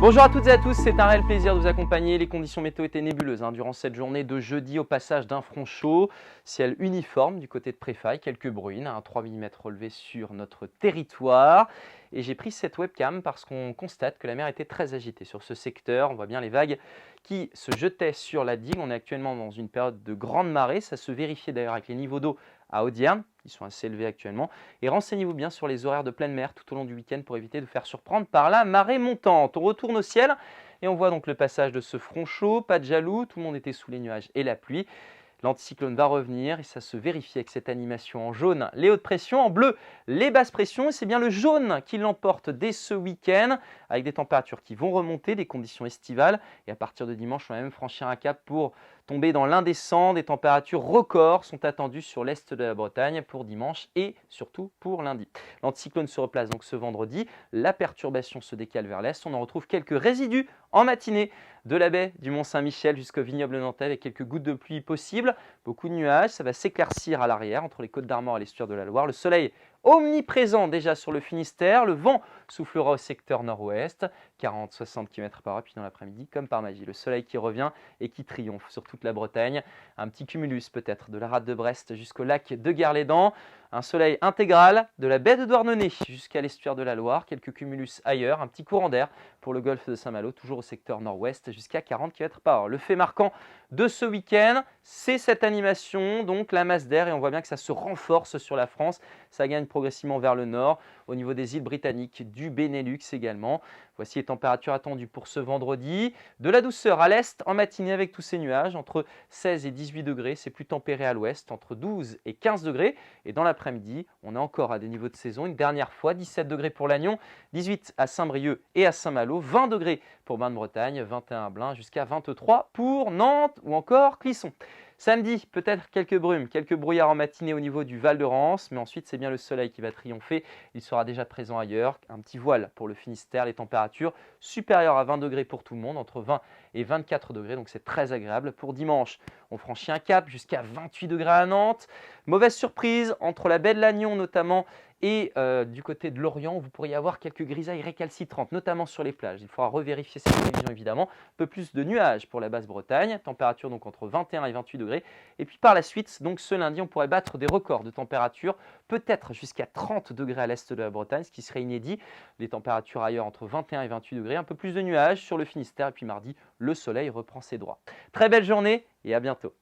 Bonjour à toutes et à tous, c'est un réel plaisir de vous accompagner. Les conditions météo étaient nébuleuses durant cette journée de jeudi au passage d'un front chaud. Ciel uniforme du côté de Préfaille, quelques bruines, 3 mm relevés sur notre territoire. Et j'ai pris cette webcam parce qu'on constate que la mer était très agitée sur ce secteur. On voit bien les vagues qui se jetaient sur la digue. On est actuellement dans une période de grande marée. Ça se vérifiait d'ailleurs avec les niveaux d'eau à Audierne. Ils sont assez élevés actuellement. Et renseignez-vous bien sur les horaires de pleine mer tout au long du week-end pour éviter de vous faire surprendre par la marée montante. On retourne au ciel et on voit donc le passage de ce front chaud, pas de jaloux, tout le monde était sous les nuages et la pluie. L'anticyclone va revenir et ça se vérifie avec cette animation en jaune, les hautes pressions, en bleu, les basses pressions. Et c'est bien le jaune qui l'emporte dès ce week-end avec des températures qui vont remonter, des conditions estivales. Et à partir de dimanche, on va même franchir un cap pour tomber dans l'indécent. Des températures records sont attendues sur l'est de la Bretagne pour dimanche et surtout pour lundi. L'anticyclone se replace donc ce vendredi. La perturbation se décale vers l'est. On en retrouve quelques résidus en matinée de la baie du Mont-Saint-Michel jusqu'au vignoble nantais avec quelques gouttes de pluie possibles. Beaucoup de nuages, ça va s'éclaircir à l'arrière entre les Côtes d'Armor et l'estuaire de la Loire. Le soleil omniprésent déjà sur le Finistère. Le vent soufflera au secteur nord-ouest, 40-60 km/h. Puis dans l'après-midi, comme par magie, le soleil qui revient et qui triomphe sur toute la Bretagne. Un petit cumulus peut-être de la rade de Brest jusqu'au lac de Guerlédan. Un soleil intégral de la baie de Douarnenez jusqu'à l'estuaire de la Loire. Quelques cumulus ailleurs. Un petit courant d'air pour le golfe de Saint-Malo, toujours au secteur nord-ouest, jusqu'à 40 km/h. Le fait marquant de ce week-end, c'est cette animation, donc la masse d'air, et on voit bien que ça se renforce sur la France. Ça gagne progressivement vers le nord, au niveau des îles britanniques, du Benelux également. Voici les températures attendues pour ce vendredi. De la douceur à l'est en matinée avec tous ces nuages, entre 16 et 18 degrés. C'est plus tempéré à l'ouest, entre 12 et 15 degrés. Et dans l'après-midi, on est encore à des niveaux de saison. Une dernière fois, 17 degrés pour Lannion, 18 à Saint-Brieuc et à Saint-Malo, 20 degrés pour Bain-de-Bretagne, 21 à Blain, jusqu'à 23 pour Nantes ou encore Clisson. Samedi, peut-être quelques brumes, quelques brouillards en matinée au niveau du Val de Rance, mais ensuite c'est bien le soleil qui va triompher. Il sera déjà présent ailleurs. Un petit voile pour le Finistère, les températures supérieures à 20 degrés pour tout le monde, entre 20 et 24 degrés, donc c'est très agréable. Pour dimanche, on franchit un cap jusqu'à 28 degrés à Nantes. Mauvaise surprise entre la baie de Lannion notamment et du côté de l'Orient, vous pourriez avoir quelques grisailles récalcitrantes, notamment sur les plages. Il faudra revérifier ces prévisions évidemment. Un peu plus de nuages pour la Basse-Bretagne, température donc entre 21 et 28 degrés. Et puis par la suite, donc ce lundi, on pourrait battre des records de température, peut-être jusqu'à 30 degrés à l'est de la Bretagne, ce qui serait inédit. Les températures ailleurs entre 21 et 28 degrés, un peu plus de nuages sur le Finistère. Et puis mardi, le soleil reprend ses droits. Très belle journée et à bientôt.